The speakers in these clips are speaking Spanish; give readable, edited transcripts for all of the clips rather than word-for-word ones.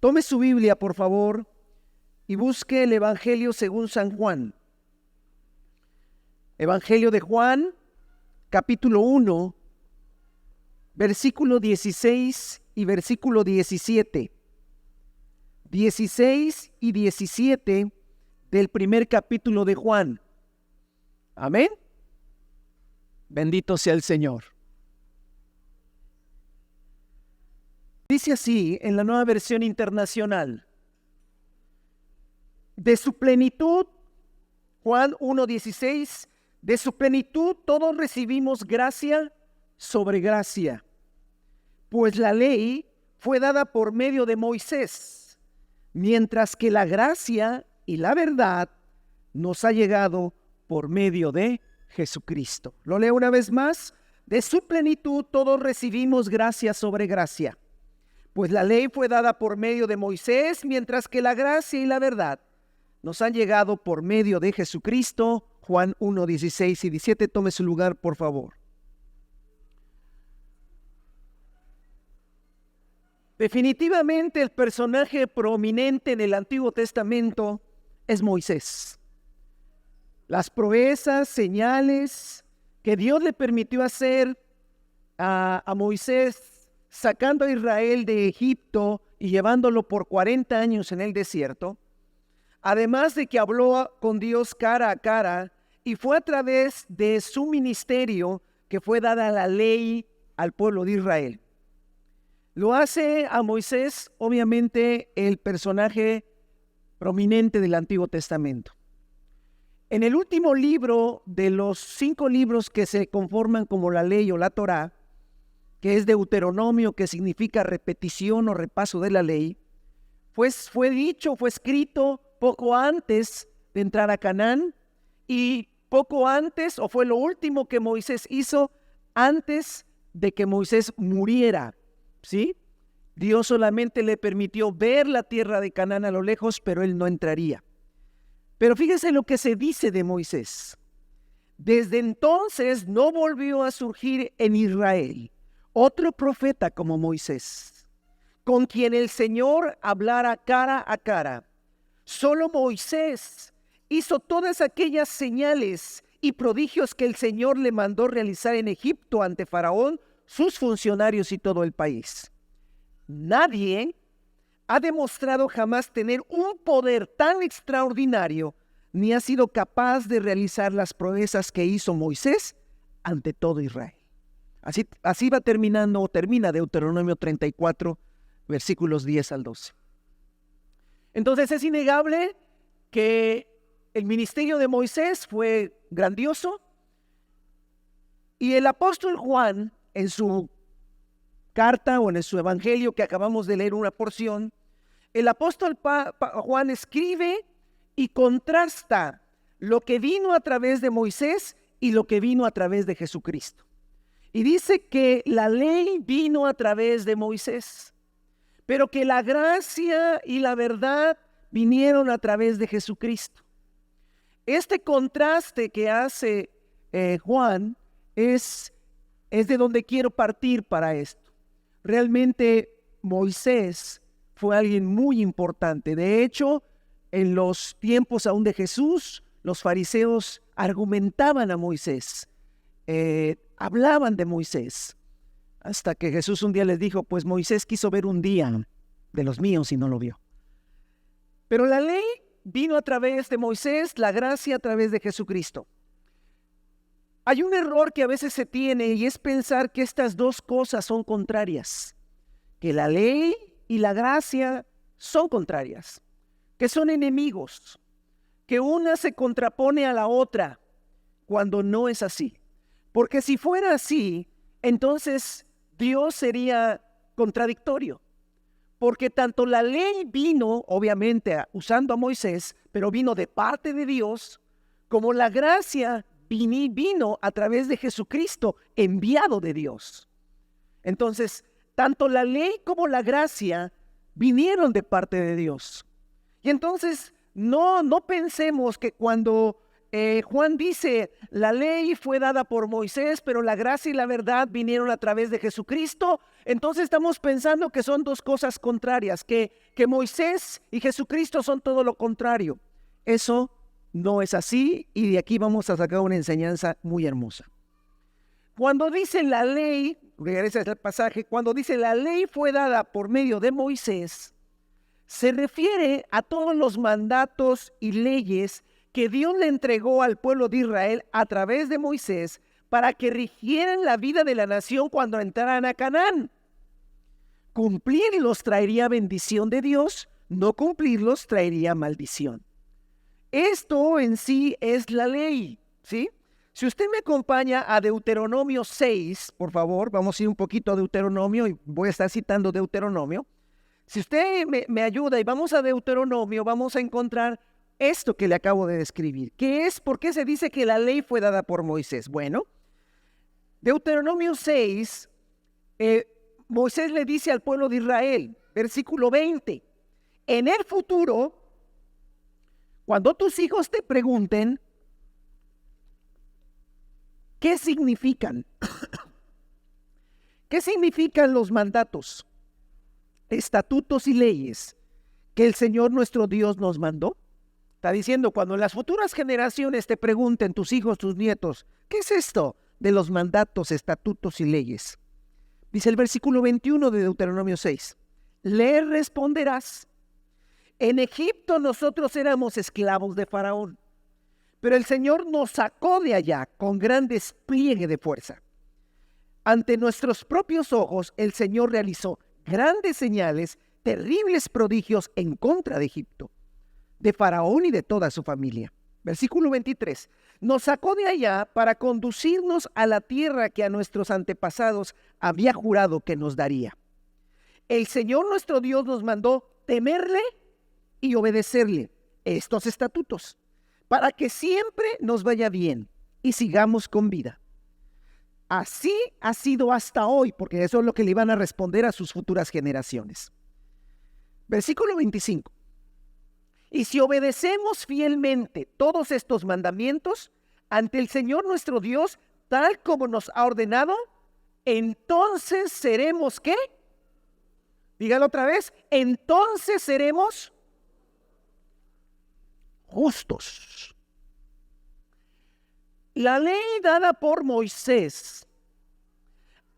Tome su Biblia, por favor, y busque el Evangelio según San Juan. Evangelio de Juan, capítulo 1, versículo 16 y versículo 17. 16 y 17 del primer capítulo de Juan. Amén. Bendito sea el Señor. Dice así en la Nueva Versión Internacional: de su plenitud, Juan 1:16, de su plenitud todos recibimos gracia sobre gracia, pues la ley fue dada por medio de Moisés, mientras que la gracia y la verdad nos ha llegado por medio de Jesucristo. Lo leo una vez más: de su plenitud todos recibimos gracia sobre gracia, pues la ley fue dada por medio de Moisés, mientras que la gracia y la verdad nos han llegado por medio de Jesucristo. Juan 1, 16 y 17. Tome su lugar, por favor. Definitivamente el personaje prominente en el Antiguo Testamento es Moisés. Las proezas, señales que Dios le permitió hacer a Moisés, sacando a Israel de Egipto y llevándolo por 40 años en el desierto, además de que habló con Dios cara a cara, y fue a través de su ministerio que fue dada la ley al pueblo de Israel. Lo hace a Moisés, obviamente, el personaje prominente del Antiguo Testamento. En el último libro de los 5 libros que se conforman como la ley o la Torá, que es Deuteronomio, que significa repetición o repaso de la ley, pues fue escrito poco antes de entrar a Canaán, y poco antes, o fue lo último que Moisés hizo antes de que Moisés muriera, ¿sí? Dios solamente le permitió ver la tierra de Canaán a lo lejos, pero él no entraría. Pero fíjese lo que se dice de Moisés: desde entonces no volvió a surgir en Israel otro profeta como Moisés, con quien el Señor hablara cara a cara. Solo Moisés hizo todas aquellas señales y prodigios que el Señor le mandó realizar en Egipto ante Faraón, sus funcionarios y todo el país. Nadie ha demostrado jamás tener un poder tan extraordinario, ni ha sido capaz de realizar las proezas que hizo Moisés ante todo Israel. Así va terminando, o termina Deuteronomio 34, versículos 10 al 12. Entonces es innegable que el ministerio de Moisés fue grandioso, y el apóstol Juan, en su carta o en su evangelio que acabamos de leer una porción, el apóstol Juan escribe y contrasta lo que vino a través de Moisés y lo que vino a través de Jesucristo. Y dice que la ley vino a través de Moisés, pero que la gracia y la verdad vinieron a través de Jesucristo. Este contraste que hace Juan es de donde quiero partir para esto. Realmente Moisés fue alguien muy importante. De hecho, en los tiempos aún de Jesús, los fariseos argumentaban a Moisés, hablaban de Moisés, hasta que Jesús un día les dijo: pues Moisés quiso ver un día de los míos y no lo vio. Pero la ley vino a través de Moisés, la gracia a través de Jesucristo. Hay un error que a veces se tiene, y es pensar que estas dos cosas son contrarias, que la ley y la gracia son contrarias, que son enemigos, que una se contrapone a la otra, cuando no es así. Porque si fuera así, entonces Dios sería contradictorio. Porque tanto la ley vino, obviamente, usando a Moisés, pero vino de parte de Dios, como la gracia vino a través de Jesucristo, enviado de Dios. Entonces, tanto la ley como la gracia vinieron de parte de Dios. Y entonces, no pensemos que cuando Juan dice, la ley fue dada por Moisés, pero la gracia y la verdad vinieron a través de Jesucristo. Entonces estamos pensando que son dos cosas contrarias, que Moisés y Jesucristo son todo lo contrario. Eso no es así, y de aquí vamos a sacar una enseñanza muy hermosa. Cuando dice la ley, regresa al pasaje, cuando dice la ley fue dada por medio de Moisés, se refiere a todos los mandatos y leyes que Dios le entregó al pueblo de Israel a través de Moisés para que rigieran la vida de la nación cuando entraran a Canaán. Cumplirlos traería bendición de Dios, no cumplirlos traería maldición. Esto en sí es la ley, ¿sí? Si usted me acompaña a Deuteronomio 6, por favor, vamos a ir un poquito a Deuteronomio y voy a estar citando Deuteronomio. Si usted me ayuda y vamos a Deuteronomio, vamos a encontrar esto que le acabo de describir. ¿Qué es? ¿Por qué se dice que la ley fue dada por Moisés? Bueno, Deuteronomio 6, Moisés le dice al pueblo de Israel, versículo 20, en el futuro, cuando tus hijos te pregunten, ¿qué significan? ¿Qué significan los mandatos, estatutos y leyes que el Señor nuestro Dios nos mandó? Está diciendo, cuando las futuras generaciones te pregunten, tus hijos, tus nietos, ¿qué es esto de los mandatos, estatutos y leyes? Dice el versículo 21 de Deuteronomio 6, le responderás, en Egipto nosotros éramos esclavos de Faraón, pero el Señor nos sacó de allá con gran despliegue de fuerza. Ante nuestros propios ojos el Señor realizó grandes señales, terribles prodigios en contra de Egipto, de Faraón y de toda su familia. Versículo 23. Nos sacó de allá para conducirnos a la tierra que a nuestros antepasados había jurado que nos daría. El Señor nuestro Dios nos mandó temerle y obedecerle estos estatutos, para que siempre nos vaya bien y sigamos con vida. Así ha sido hasta hoy, porque eso es lo que le iban a responder a sus futuras generaciones. Versículo 25. Y si obedecemos fielmente todos estos mandamientos ante el Señor nuestro Dios, tal como nos ha ordenado, entonces seremos, ¿qué? Dígalo otra vez, entonces seremos justos. La ley dada por Moisés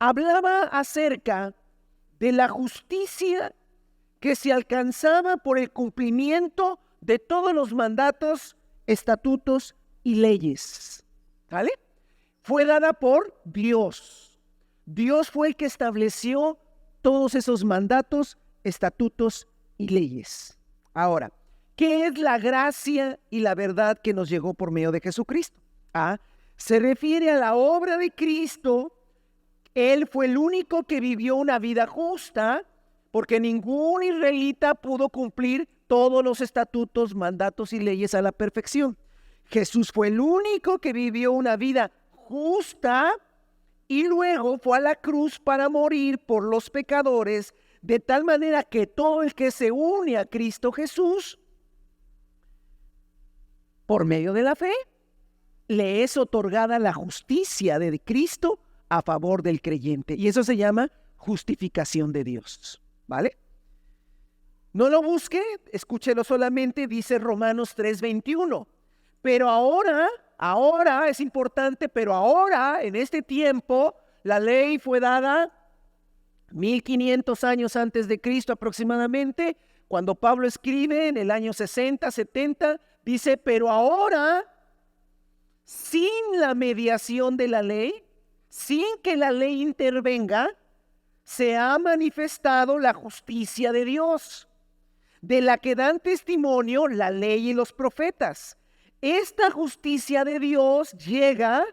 hablaba acerca de la justicia que se alcanzaba por el cumplimiento de todos los mandatos, estatutos y leyes. ¿Vale? Fue dada por Dios. Dios fue el que estableció todos esos mandatos, estatutos y leyes. Ahora, ¿qué es la gracia y la verdad que nos llegó por medio de Jesucristo? Se refiere a la obra de Cristo. Él fue el único que vivió una vida justa, porque ningún israelita pudo cumplir todos los estatutos, mandatos y leyes a la perfección. Jesús fue el único que vivió una vida justa y luego fue a la cruz para morir por los pecadores, de tal manera que todo el que se une a Cristo Jesús, por medio de la fe, le es otorgada la justicia de Cristo a favor del creyente. Y eso se llama justificación de Dios. ¿Vale? No lo busque, escúchelo solamente, dice Romanos 3:21. Pero ahora es importante, pero ahora, en este tiempo, la ley fue dada 1500 años antes de Cristo aproximadamente. Cuando Pablo escribe en el año 60, 70, dice, pero ahora, sin la mediación de la ley, sin que la ley intervenga, se ha manifestado la justicia de Dios, de la que dan testimonio la ley y los profetas. Esta justicia de Dios llega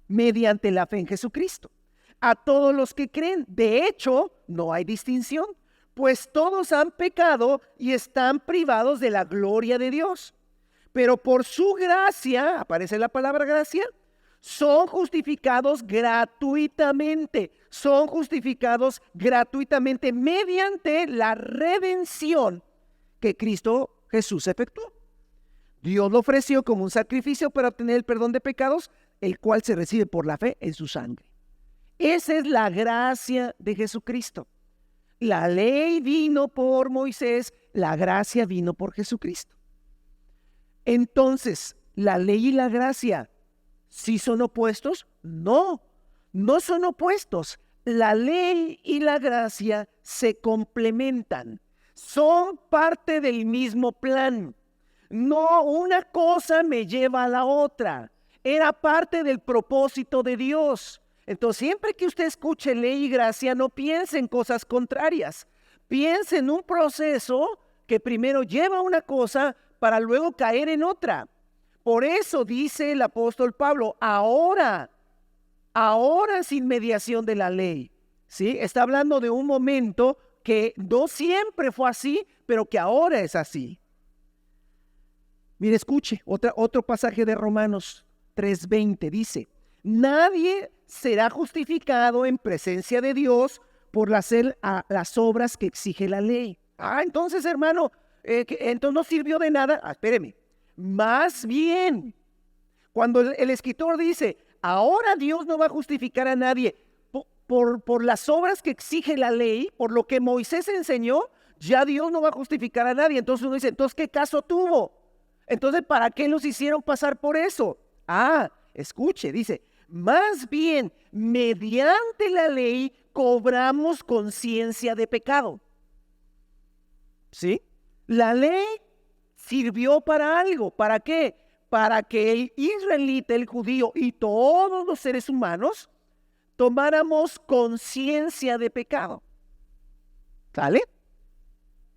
mediante la fe en Jesucristo a todos los que creen. De hecho, no hay distinción, pues todos han pecado y están privados de la gloria de Dios. Pero por su gracia, aparece la palabra gracia, son justificados gratuitamente. Son justificados gratuitamente mediante la redención que Cristo Jesús efectuó. Dios lo ofreció como un sacrificio para obtener el perdón de pecados, el cual se recibe por la fe en su sangre. Esa es la gracia de Jesucristo. La ley vino por Moisés, la gracia vino por Jesucristo. Entonces, ¿la ley y la gracia sí son opuestos? No, no son opuestos. La ley y la gracia se complementan. Son parte del mismo plan. No, una cosa me lleva a la otra. Era parte del propósito de Dios. Entonces, siempre que usted escuche ley y gracia, no piense en cosas contrarias. Piense en un proceso que primero lleva a una cosa para luego caer en otra. Por eso dice el apóstol Pablo, ahora sin mediación de la ley. ¿Sí? Está hablando de un momento que no siempre fue así, pero que ahora es así. Mire, escuche, otro pasaje de Romanos 3:20 dice, nadie será justificado en presencia de Dios por hacer las obras que exige la ley. Entonces, hermano, entonces no sirvió de nada. Espéreme, más bien, cuando el escritor dice, ahora Dios no va a justificar a nadie por las obras que exige la ley, por lo que Moisés enseñó, ya Dios no va a justificar a nadie. Entonces uno dice, entonces, ¿qué caso tuvo? Entonces, ¿para qué los hicieron pasar por eso? Escuche, dice, más bien, mediante la ley cobramos conciencia de pecado. ¿Sí? La ley sirvió para algo. ¿Para qué? Para que el israelita, el judío y todos los seres humanos tomáramos conciencia de pecado. ¿Sale?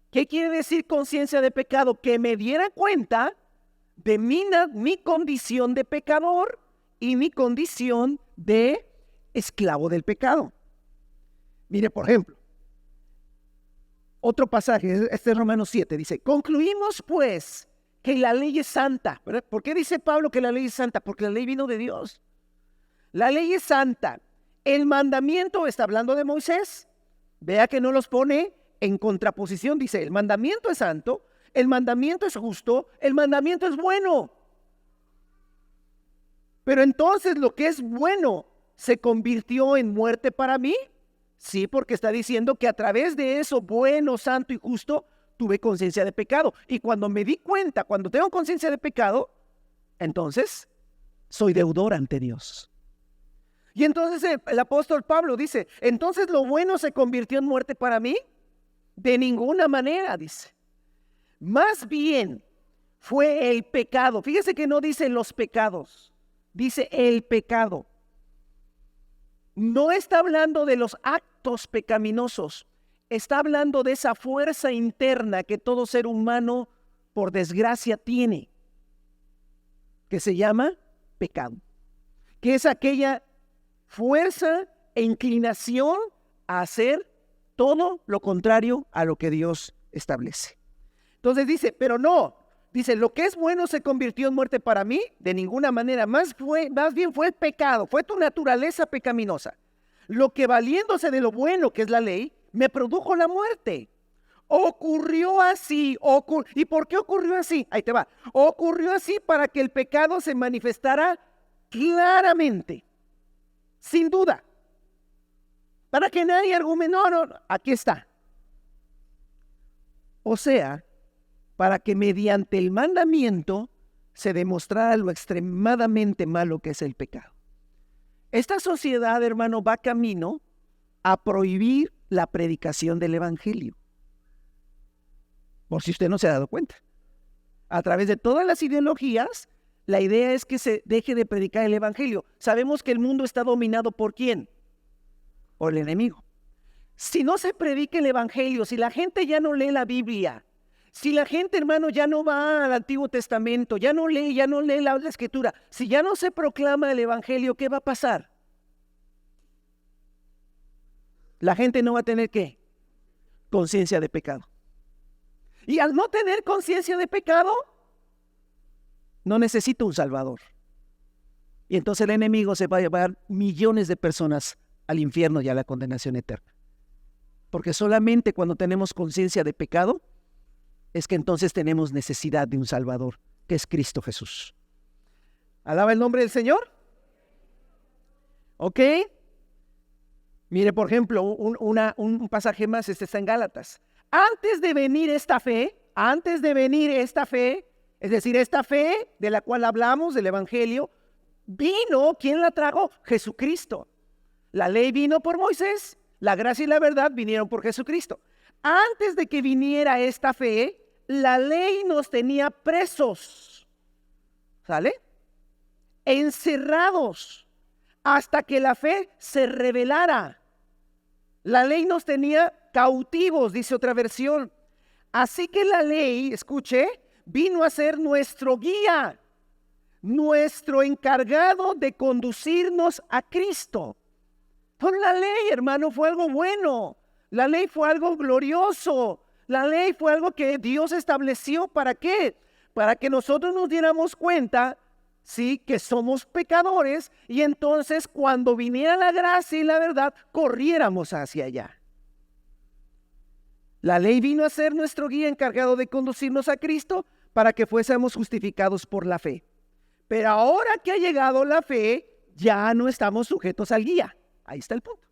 ¿Qué quiere decir conciencia de pecado? Que me diera cuenta de mi condición de pecador y mi condición de esclavo del pecado. Mire, por ejemplo, otro pasaje, este es Romanos 7, dice, concluimos pues que la ley es santa. ¿Verdad? ¿Por qué dice Pablo que la ley es santa? Porque la ley vino de Dios. La ley es santa. El mandamiento, está hablando de Moisés, vea que no los pone en contraposición, dice, el mandamiento es santo, el mandamiento es justo, el mandamiento es bueno. Pero entonces lo que es bueno se convirtió en muerte para mí. Sí, porque está diciendo que a través de eso bueno, santo y justo, tuve conciencia de pecado. Y cuando me di cuenta, cuando tengo conciencia de pecado, entonces soy deudor ante Dios. Y entonces el apóstol Pablo dice, entonces lo bueno se convirtió en muerte para mí. De ninguna manera, dice. Más bien fue el pecado. Fíjese que no dice los pecados, dice el pecado. No está hablando de los actos pecaminosos, está hablando de esa fuerza interna que todo ser humano, por desgracia, tiene, que se llama pecado, que es aquella fuerza e inclinación a hacer todo lo contrario a lo que Dios establece. Entonces dice, pero no, dice, lo que es bueno se convirtió en muerte para mí, de ninguna manera, más bien fue el pecado, fue tu naturaleza pecaminosa. Lo que valiéndose de lo bueno que es la ley, me produjo la muerte. Ocurrió así, ¿y por qué ocurrió así? Ahí te va, ocurrió así para que el pecado se manifestara claramente, sin duda. Para que nadie argumente, no, aquí está. O sea, para que mediante el mandamiento se demostrara lo extremadamente malo que es el pecado. Esta sociedad, hermano, va camino a prohibir la predicación del evangelio. Por si usted no se ha dado cuenta. A través de todas las ideologías, la idea es que se deje de predicar el evangelio. Sabemos que el mundo está dominado ¿por quién? Por el enemigo. Si no se predica el evangelio, si la gente ya no lee la Biblia, si la gente, hermano, ya no va al Antiguo Testamento, ya no lee la Escritura, si ya no se proclama el evangelio, ¿qué va a pasar? La gente no va a tener ¿qué? Conciencia de pecado. Y al no tener conciencia de pecado, no necesita un salvador. Y entonces el enemigo se va a llevar millones de personas al infierno y a la condenación eterna. Porque solamente cuando tenemos conciencia de pecado, es que entonces tenemos necesidad de un salvador que es Cristo Jesús. ¿Alaba el nombre del Señor? ¿Ok? Mire, por ejemplo, un pasaje más, este está en Gálatas. Antes de venir esta fe, es decir, esta fe de la cual hablamos, del Evangelio, vino, ¿quién la trajo? Jesucristo. La ley vino por Moisés, la gracia y la verdad vinieron por Jesucristo. Antes de que viniera esta fe, la ley nos tenía presos, ¿sale? Encerrados, hasta que la fe se revelara. La ley nos tenía cautivos, dice otra versión. Así que la ley, escuche, vino a ser nuestro guía, nuestro encargado de conducirnos a Cristo. Entonces la ley, hermano, fue algo bueno. La ley fue algo glorioso. La ley fue algo que Dios estableció. ¿Para qué? Para que nosotros nos diéramos cuenta, sí, que somos pecadores, y entonces cuando viniera la gracia y la verdad, corriéramos hacia allá. La ley vino a ser nuestro guía encargado de conducirnos a Cristo para que fuésemos justificados por la fe. Pero ahora que ha llegado la fe, ya no estamos sujetos al guía. Ahí está el punto.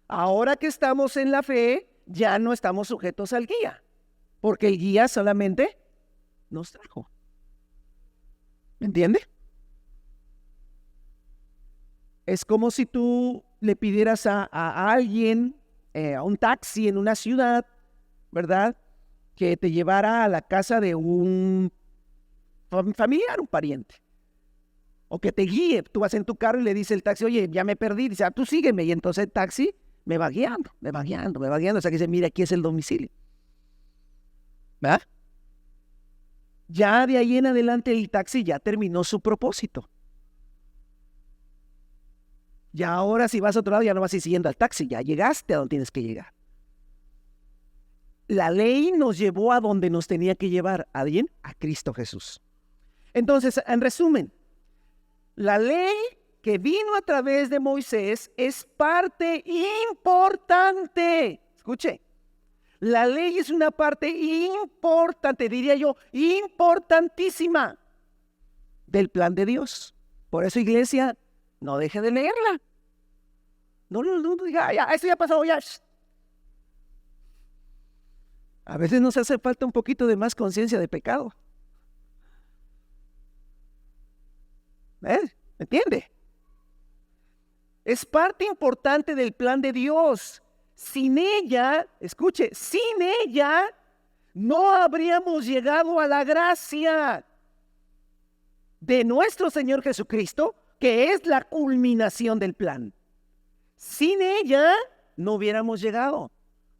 Ahora que estamos en la fe, ya no estamos sujetos al guía, porque el guía solamente nos trajo. ¿Me entiende? Es como si tú le pidieras a alguien, a un taxi en una ciudad, ¿verdad?, que te llevara a la casa de un familiar, un pariente. O que te guíe. Tú vas en tu carro y le dice el taxi, oye, ya me perdí. Dice, tú sígueme. Y entonces el taxi me va guiando. O sea que dice, mira, aquí es el domicilio. ¿Verdad? Ya de ahí en adelante el taxi ya terminó su propósito. Ya ahora si vas a otro lado ya no vas a ir siguiendo al taxi. Ya llegaste a donde tienes que llegar. La ley nos llevó a donde nos tenía que llevar. ¿A quién? A Cristo Jesús. Entonces, en resumen, la ley que vino a través de Moisés es parte importante. Escuche, la ley es una parte importante, diría yo, importantísima del plan de Dios. Por eso, iglesia, no deje de leerla. No diga, ya, eso ya pasó, ya. A veces nos hace falta un poquito de más conciencia de pecado. ¿Me entiende? Es parte importante del plan de Dios. Sin ella, escuche, sin ella no habríamos llegado a la gracia de nuestro Señor Jesucristo, que es la culminación del plan. Sin ella no hubiéramos llegado.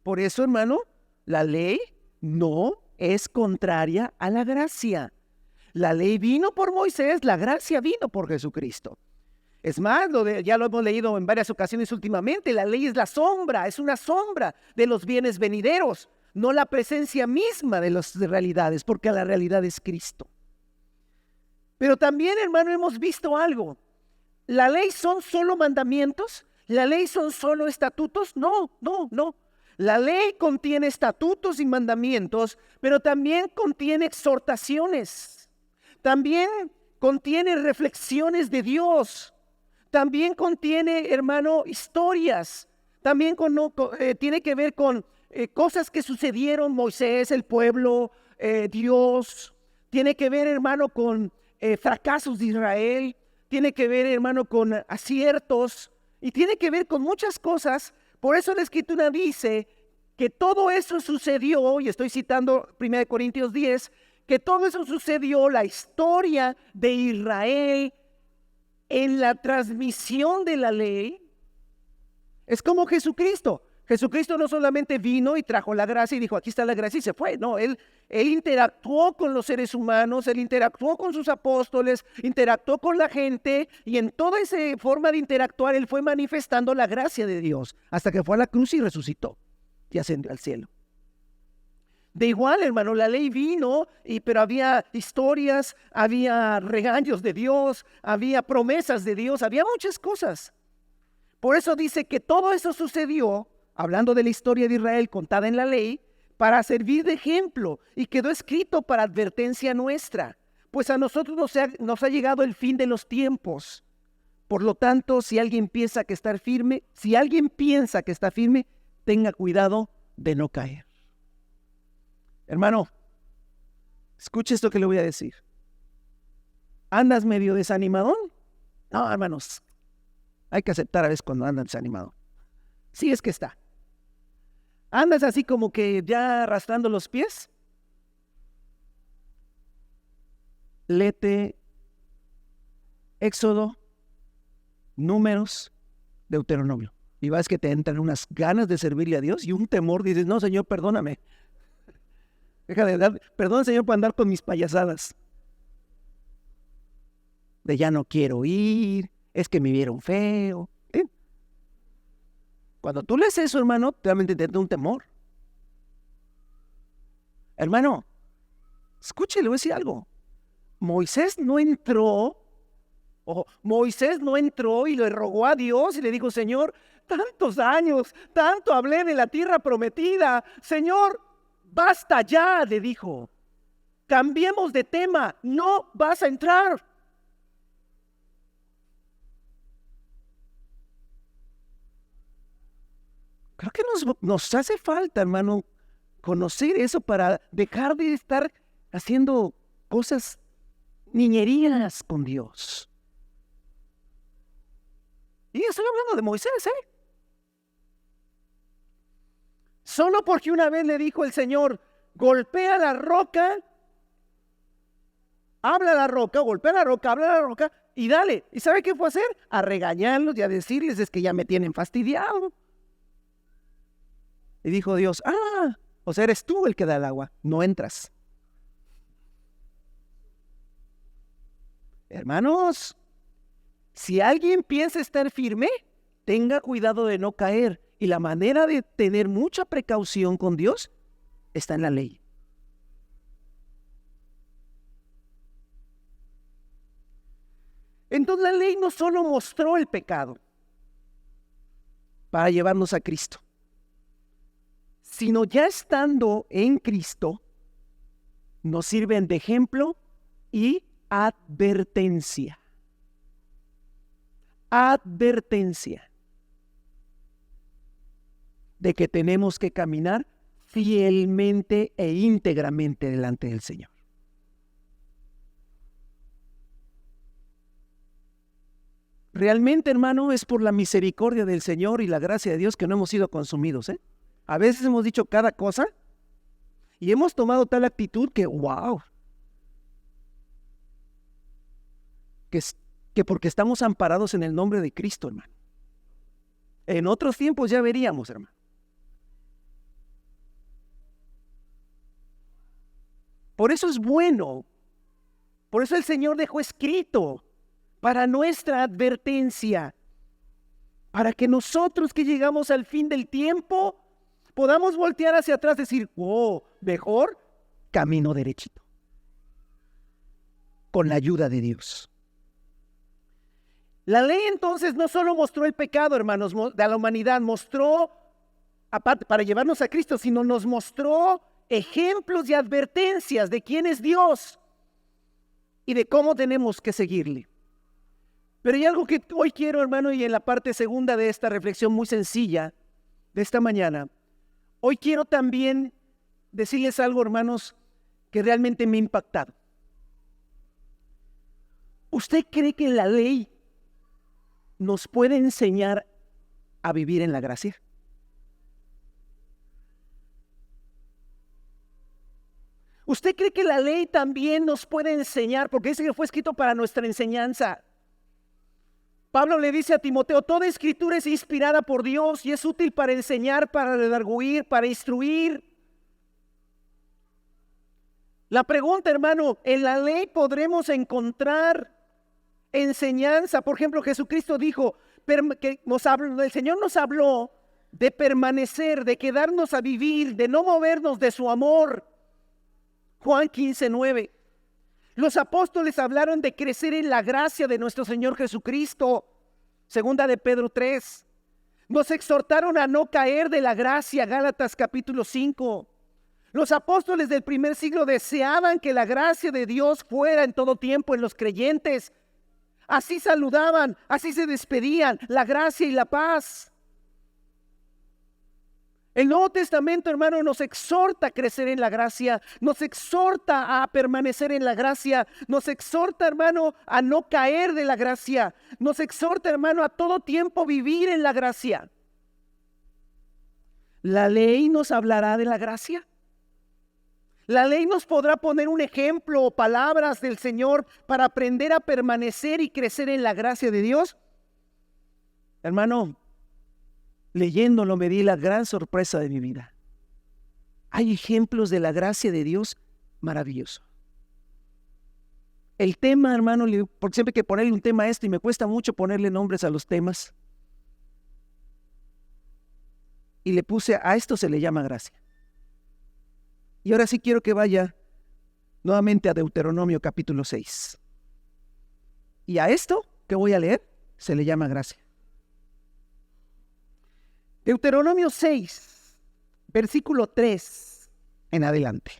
Por eso, hermano, la ley no es contraria a la gracia. La ley vino por Moisés, la gracia vino por Jesucristo. Es más, ya lo hemos leído en varias ocasiones últimamente, la ley es la sombra, es una sombra de los bienes venideros, no la presencia misma de las realidades, porque la realidad es Cristo. Pero también, hermano, hemos visto algo. ¿La ley son solo mandamientos? ¿La ley son solo estatutos? No. La ley contiene estatutos y mandamientos, pero también contiene exhortaciones. También contiene reflexiones de Dios. También contiene, hermano, historias. También tiene que ver con cosas que sucedieron, Moisés, el pueblo, Dios. Tiene que ver, hermano, con fracasos de Israel. Tiene que ver, hermano, con aciertos. Y tiene que ver con muchas cosas. Por eso la Escritura dice que todo eso sucedió, y estoy citando 1 Corintios 10, que todo eso sucedió, la historia de Israel en la transmisión de la ley. Es como Jesucristo. Jesucristo no solamente vino y trajo la gracia y dijo, aquí está la gracia y se fue. No, él interactuó con los seres humanos, él interactuó con sus apóstoles, interactuó con la gente, y en toda esa forma de interactuar, él fue manifestando la gracia de Dios hasta que fue a la cruz y resucitó y ascendió al cielo. De igual, hermano, la ley vino, pero había historias, había regaños de Dios, había promesas de Dios, había muchas cosas. Por eso dice que todo eso sucedió, hablando de la historia de Israel contada en la ley, para servir de ejemplo, y quedó escrito para advertencia nuestra, pues a nosotros nos ha llegado el fin de los tiempos. Por lo tanto, si alguien piensa que está firme, tenga cuidado de no caer. Hermano, escuche esto que le voy a decir. ¿Andas medio desanimadón? No, hermanos, hay que aceptar a veces cuando andan desanimado. Sí, es que está. ¿Andas así como que ya arrastrando los pies? Léete Éxodo, Números, Deuteronomio. Y vas que te entran unas ganas de servirle a Dios y un temor. Dices, no, Señor, perdóname. Deja de dar, perdón, Señor, por andar con mis payasadas. De ya no quiero ir, es que me vieron feo. Cuando tú lees eso, hermano, realmente te da un temor. Hermano, escuche, le voy a decir algo. Moisés no entró y le rogó a Dios y le dijo, Señor, tantos años, tanto hablé de la tierra prometida. Señor, basta ya, le dijo. Cambiemos de tema, no vas a entrar. Creo que nos hace falta, hermano, conocer eso para dejar de estar haciendo cosas niñerías con Dios. Y estoy hablando de Moisés, Solo porque una vez le dijo el Señor, golpea la roca, habla a la roca, golpea la roca, habla a la roca y dale. ¿Y sabe qué fue a hacer? A regañarlos y a decirles, es que ya me tienen fastidiado. Y dijo Dios, o sea, eres tú el que da el agua, no entras. Hermanos, si alguien piensa estar firme, tenga cuidado de no caer. Y la manera de tener mucha precaución con Dios está en la ley. Entonces la ley no solo mostró el pecado para llevarnos a Cristo, sino ya estando en Cristo, nos sirven de ejemplo y advertencia. Advertencia de que tenemos que caminar fielmente e íntegramente delante del Señor. Realmente, hermano, es por la misericordia del Señor y la gracia de Dios que no hemos sido consumidos, A veces hemos dicho cada cosa y hemos tomado tal actitud que, wow, que porque estamos amparados en el nombre de Cristo, hermano. En otros tiempos ya veríamos, hermano. Por eso es bueno, por eso el Señor dejó escrito para nuestra advertencia, para que nosotros que llegamos al fin del tiempo podamos voltear hacia atrás y decir, mejor camino derechito, con la ayuda de Dios. La ley entonces no solo mostró el pecado, hermanos, de la humanidad, mostró, aparte, para llevarnos a Cristo, sino nos mostró ejemplos y advertencias de quién es Dios y de cómo tenemos que seguirle. Pero hay algo que hoy quiero, hermano, y en la parte segunda de esta reflexión muy sencilla de esta mañana, hoy quiero también decirles algo, hermanos, que realmente me ha impactado. ¿Usted cree que la ley nos puede enseñar a vivir en la gracia? ¿Usted cree que la ley también nos puede enseñar? Porque dice que fue escrito para nuestra enseñanza. Pablo le dice a Timoteo, toda escritura es inspirada por Dios y es útil para enseñar, para redarguir, para instruir. La pregunta, hermano, ¿en la ley podremos encontrar enseñanza? Por ejemplo, Jesucristo dijo, el Señor nos habló de permanecer, de quedarnos a vivir, de no movernos de su amor. Juan 15:9. Los apóstoles hablaron de crecer en la gracia de nuestro Señor Jesucristo. Segunda de Pedro 3. Nos exhortaron a no caer de la gracia. Gálatas capítulo 5. Los apóstoles del primer siglo deseaban que la gracia de Dios fuera en todo tiempo en los creyentes. Así saludaban, así se despedían, la gracia y la paz. El Nuevo Testamento, hermano, nos exhorta a crecer en la gracia, nos exhorta a permanecer en la gracia, nos exhorta, hermano, a no caer de la gracia, nos exhorta, hermano, a todo tiempo vivir en la gracia. ¿La ley nos hablará de la gracia? ¿La ley nos podrá poner un ejemplo o palabras del Señor para aprender a permanecer y crecer en la gracia de Dios? Hermano, leyéndolo me di la gran sorpresa de mi vida. Hay ejemplos de la gracia de Dios maravilloso. El tema, hermano, porque siempre hay que ponerle un tema a esto y me cuesta mucho ponerle nombres a los temas. Y le puse, a esto se le llama gracia. Y ahora sí quiero que vaya nuevamente a Deuteronomio capítulo 6. Y a esto que voy a leer se le llama gracia. Deuteronomio 6, versículo 3 en adelante.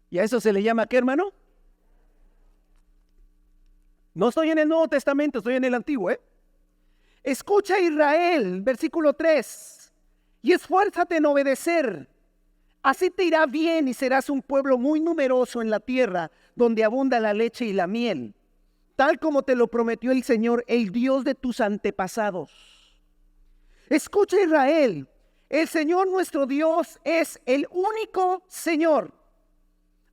¿Y a eso se le llama qué, hermano? No estoy en el Nuevo Testamento, estoy en el Antiguo, Escucha, Israel, versículo 3, y esfuérzate en obedecer. Así te irá bien y serás un pueblo muy numeroso en la tierra, donde abunda la leche y la miel, tal como te lo prometió el Señor, el Dios de tus antepasados. Escucha, Israel, el Señor nuestro Dios es el único Señor.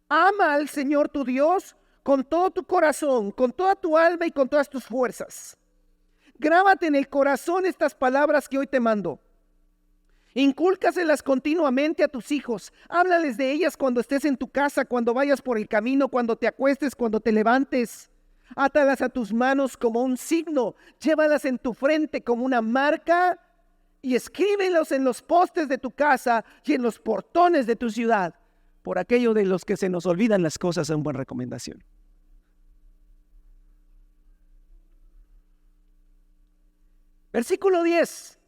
Ama al Señor tu Dios con todo tu corazón, con toda tu alma y con todas tus fuerzas. Grábate en el corazón estas palabras que hoy te mando. Incúlcaselas continuamente a tus hijos. Háblales de ellas cuando estés en tu casa, cuando vayas por el camino, cuando te acuestes, cuando te levantes. Átalas a tus manos como un signo. Llévalas en tu frente como una marca y escríbelos en los postes de tu casa y en los portones de tu ciudad. Por aquello de los que se nos olvidan las cosas, es una buena recomendación. Versículo 10.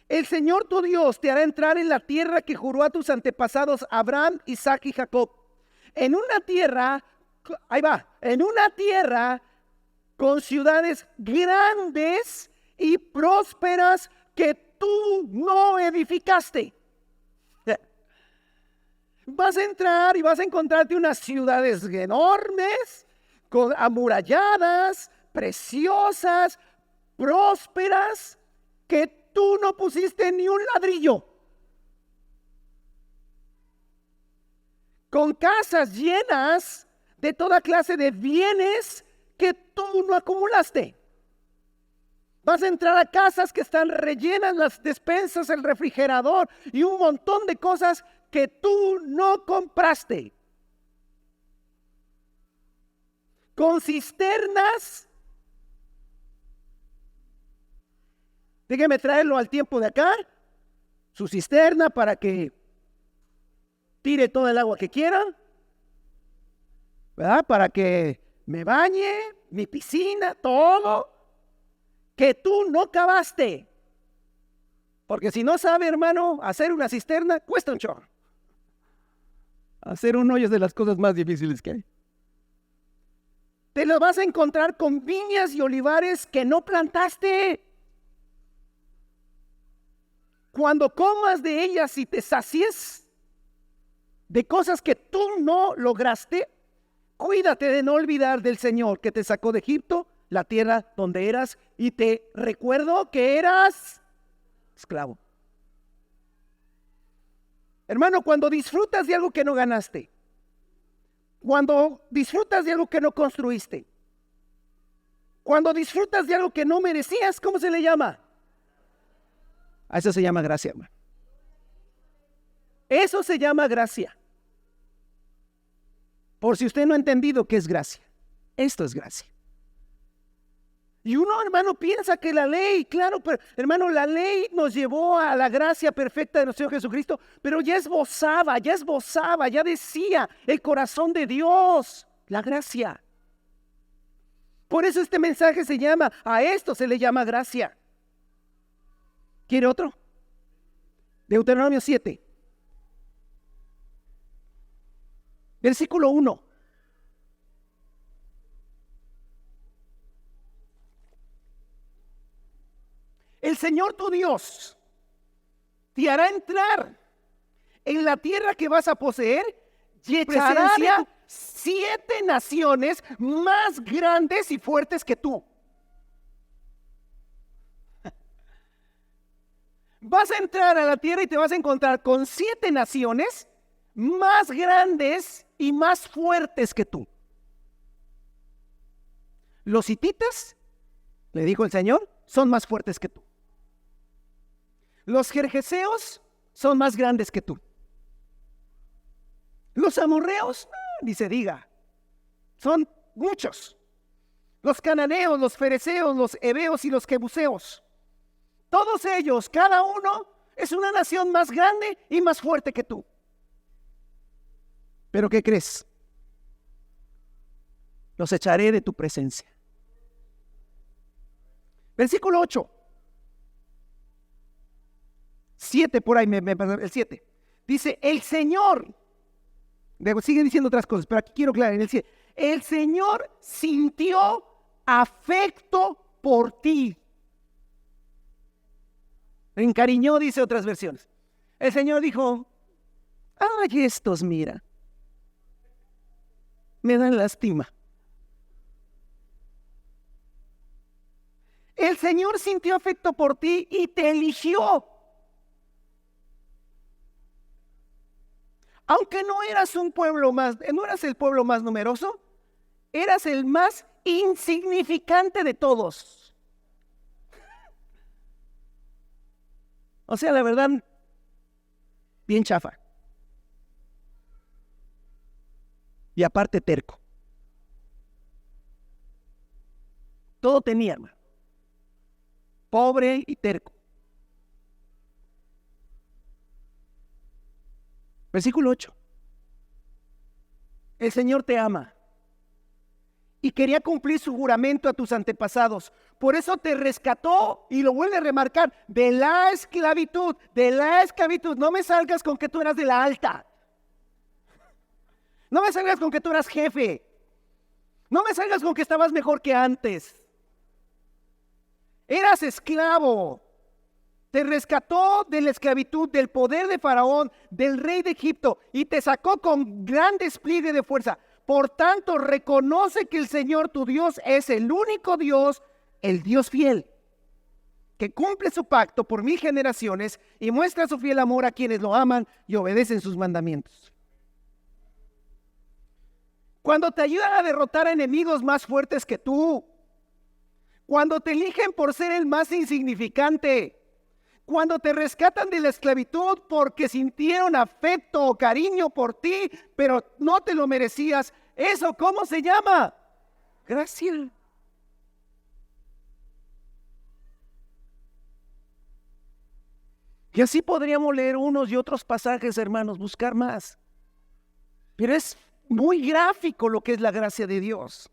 El Señor tu Dios te hará entrar en la tierra que juró a tus antepasados Abraham, Isaac y Jacob. En una tierra, en una tierra con ciudades grandes y prósperas que tú no edificaste. Vas a entrar y vas a encontrarte unas ciudades enormes, amuralladas, preciosas, prósperas, que tú no pusiste ni un ladrillo. Con casas llenas de toda clase de bienes que tú no acumulaste. Vas a entrar a casas que están rellenas, las despensas, el refrigerador y un montón de cosas que tú no compraste. Con cisternas. Déjeme traerlo al tiempo de acá. Su cisterna para que tire todo el agua que quiera, ¿verdad? Para que me bañe, mi piscina, todo. Que tú no cavaste. Porque si no sabe, hermano, hacer una cisterna cuesta un chorro. Hacer un hoyo es de las cosas más difíciles que hay. Te lo vas a encontrar con viñas y olivares que no plantaste. Cuando comas de ellas y te sacies de cosas que tú no lograste, cuídate de no olvidar del Señor que te sacó de Egipto, la tierra donde eras, y te recuerdo que eras esclavo. Hermano, cuando disfrutas de algo que no ganaste, cuando disfrutas de algo que no construiste, cuando disfrutas de algo que no merecías, ¿cómo se le llama? A eso se llama gracia, hermano. Eso se llama gracia. Por si usted no ha entendido qué es gracia. Esto es gracia. Y uno, hermano, piensa que la ley, claro, pero hermano, la ley nos llevó a la gracia perfecta de nuestro Señor Jesucristo, pero ya esbozaba, ya decía el corazón de Dios, la gracia. Por eso este mensaje se llama, a esto se le llama gracia. ¿Quiere otro? Deuteronomio 7, versículo 1. El Señor tu Dios te hará entrar en la tierra que vas a poseer y echará 7 naciones más grandes y fuertes que tú. Vas a entrar a la tierra y te vas a encontrar con 7 naciones más grandes y más fuertes que tú. Los hititas, le dijo el Señor, son más fuertes que tú. Los gergeseos son más grandes que tú. Los amorreos, ni se diga, son muchos. Los cananeos, los fereceos, los heveos y los jebuseos. Todos ellos, cada uno, es una nación más grande y más fuerte que tú. ¿Pero qué crees? Los echaré de tu presencia. Versículo 8. 7 por ahí, el 7. Dice, el Señor, sigue diciendo otras cosas, pero aquí quiero aclarar, en el 7, el Señor sintió afecto por ti. Encariñó, dice otras versiones. El Señor dijo, ay, estos, mira, me dan lástima. El Señor sintió afecto por ti y te eligió. Aunque no eras el pueblo más numeroso, eras el más insignificante de todos. O sea, la verdad, bien chafa. Y aparte terco. Todo tenía, hermano. Pobre y terco. Versículo 8. El Señor te ama y quería cumplir su juramento a tus antepasados. Por eso te rescató, y lo vuelve a remarcar, de la esclavitud, de la esclavitud. No me salgas con que tú eras de la alta. No me salgas con que tú eras jefe. No me salgas con que estabas mejor que antes. Eras esclavo. Te rescató de la esclavitud, del poder de Faraón, del rey de Egipto, y te sacó con gran despliegue de fuerza. Por tanto, reconoce que el Señor tu Dios es el único Dios, el Dios fiel, que cumple su pacto por 1000 generaciones y muestra su fiel amor a quienes lo aman y obedecen sus mandamientos. Cuando te ayudan a derrotar a enemigos más fuertes que tú, cuando te eligen por ser el más insignificante, cuando te rescatan de la esclavitud porque sintieron afecto o cariño por ti, pero no te lo merecías, ¿eso cómo se llama? Gracia. Y así podríamos leer unos y otros pasajes, hermanos, buscar más. Pero es muy gráfico lo que es la gracia de Dios.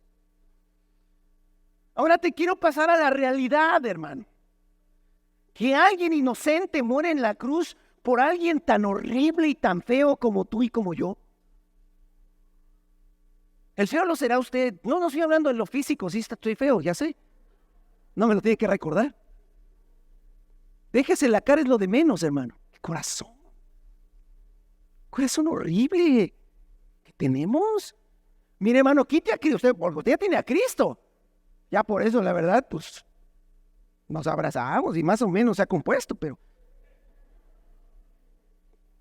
Ahora te quiero pasar a la realidad, hermano. Que alguien inocente muere en la cruz por alguien tan horrible y tan feo como tú y como yo. El feo lo será usted. No estoy hablando de lo físico, sí estoy feo, ya sé. No me lo tiene que recordar. Déjese, la cara es lo de menos, hermano. El corazón. Corazón horrible que tenemos. Mire, hermano, quite a Cristo. Usted ya tiene a Cristo. Ya por eso, la verdad, pues nos abrazamos y más o menos se ha compuesto, pero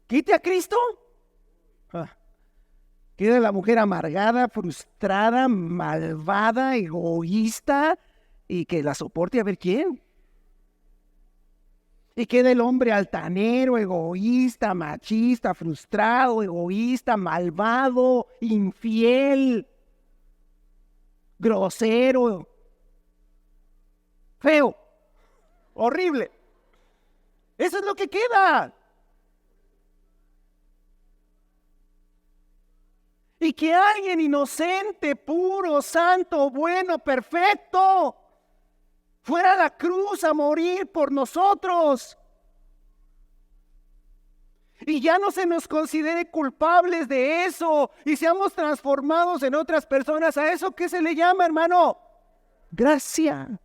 quite a Cristo. Queda la mujer amargada, frustrada, malvada, egoísta, y que la soporte a ver quién. Y queda el hombre altanero, egoísta, machista, frustrado, egoísta, malvado, infiel, grosero, feo, horrible. Eso es lo que queda. Y que alguien inocente, puro, santo, bueno, perfecto, fuera a la cruz a morir por nosotros. y ya no se nos considere culpables de eso y seamos transformados en otras personas. ¿A eso qué se le llama, hermano? Gracia.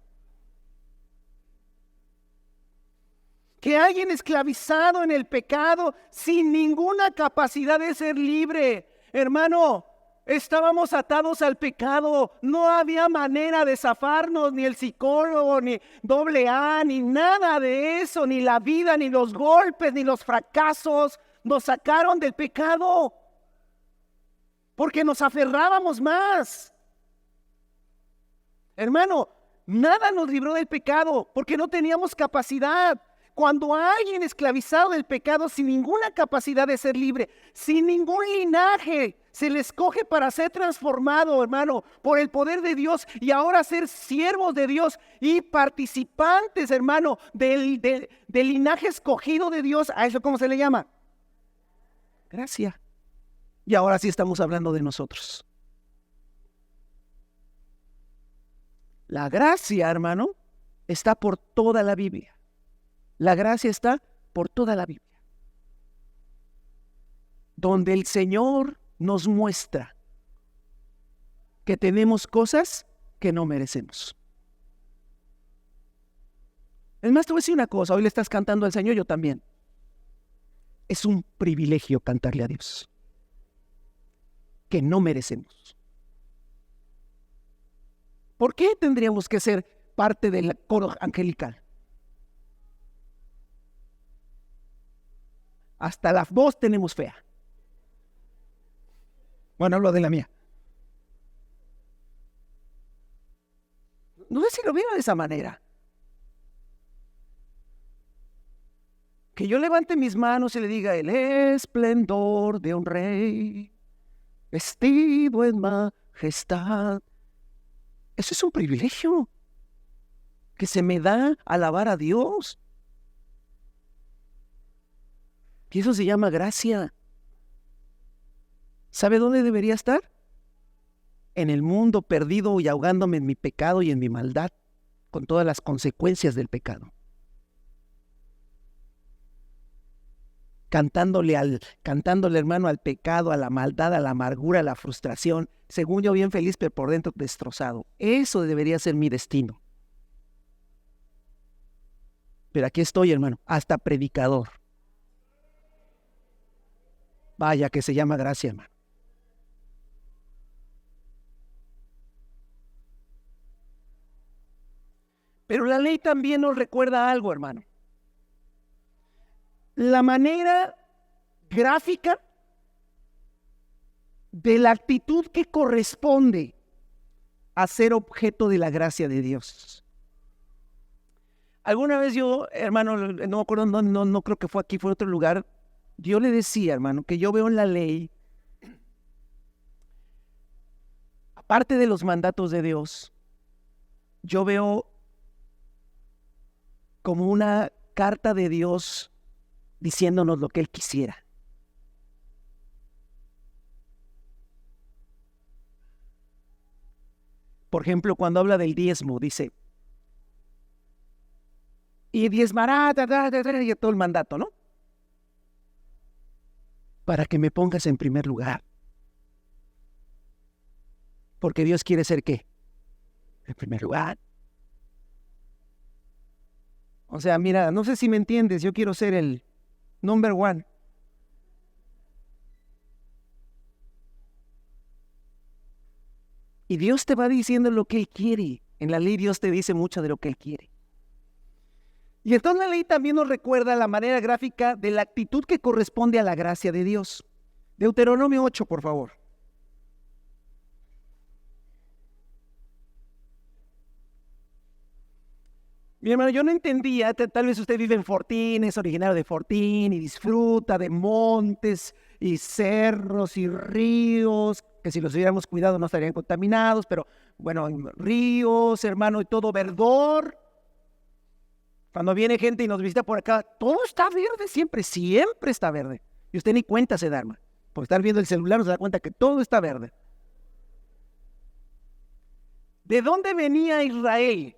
Que alguien esclavizado en el pecado, sin ninguna capacidad de ser libre, hermano, estábamos atados al pecado, no había manera de zafarnos, ni el psicólogo, ni AA, ni nada de eso, ni la vida, ni los golpes, ni los fracasos, nos sacaron del pecado, porque nos aferrábamos más. Hermano, nada nos libró del pecado, porque no teníamos capacidad. Cuando alguien esclavizado del pecado, sin ninguna capacidad de ser libre, sin ningún linaje, se le escoge para ser transformado, hermano, por el poder de Dios y ahora ser siervos de Dios y participantes, hermano, del linaje escogido de Dios. ¿A eso cómo se le llama? Gracia. Y ahora sí estamos hablando de nosotros. La gracia, hermano, está por toda la Biblia. La gracia está por toda la Biblia, donde el Señor nos muestra que tenemos cosas que no merecemos. Es más, te voy a decir una cosa, hoy le estás cantando al Señor, yo también. Es un privilegio cantarle a Dios, que no merecemos. ¿Por qué tendríamos que ser parte del coro angelical? Hasta la voz tenemos fea. Bueno, hablo de la mía. No sé si lo veo de esa manera. Que yo levante mis manos y le diga: el esplendor de un rey, vestido en majestad. Eso es un privilegio que se me da alabar a Dios. Y eso se llama gracia. ¿Sabe dónde debería estar? En el mundo, perdido y ahogándome en mi pecado y en mi maldad, con todas las consecuencias del pecado. Cantándole, hermano, al pecado, a la maldad, a la amargura, a la frustración, según yo bien feliz, pero por dentro destrozado. Eso debería ser mi destino. Pero aquí estoy, hermano, hasta predicador. Vaya que se llama gracia, hermano. Pero la ley también nos recuerda algo, hermano. La manera gráfica de la actitud que corresponde a ser objeto de la gracia de Dios. Alguna vez yo, hermano, no me acuerdo, no creo que fue aquí, fue en otro lugar, yo le decía, hermano, que yo veo en la ley, aparte de los mandatos de Dios, yo veo como una carta de Dios diciéndonos lo que Él quisiera. Por ejemplo, cuando habla del diezmo, dice, y diezmará, y todo el mandato, ¿no? Para que me pongas en primer lugar. Porque Dios quiere ser ¿qué? En primer lugar. O sea, mira, no sé si me entiendes, yo quiero ser el number one. Y Dios te va diciendo lo que Él quiere. En la ley Dios te dice mucho de lo que Él quiere. Y entonces la ley también nos recuerda la manera gráfica de la actitud que corresponde a la gracia de Dios. Deuteronomio 8, por favor. Mi hermano, yo no entendía, tal vez usted vive en Fortín, es originario de Fortín y disfruta de montes y cerros y ríos, que si los hubiéramos cuidado no estarían contaminados, pero bueno, ríos, hermano, y todo verdor. Cuando viene gente y nos visita por acá, todo está verde, siempre está verde. Y usted ni cuenta se da, hermano. Por estar viendo el celular se da cuenta que todo está verde. ¿De dónde venía Israel?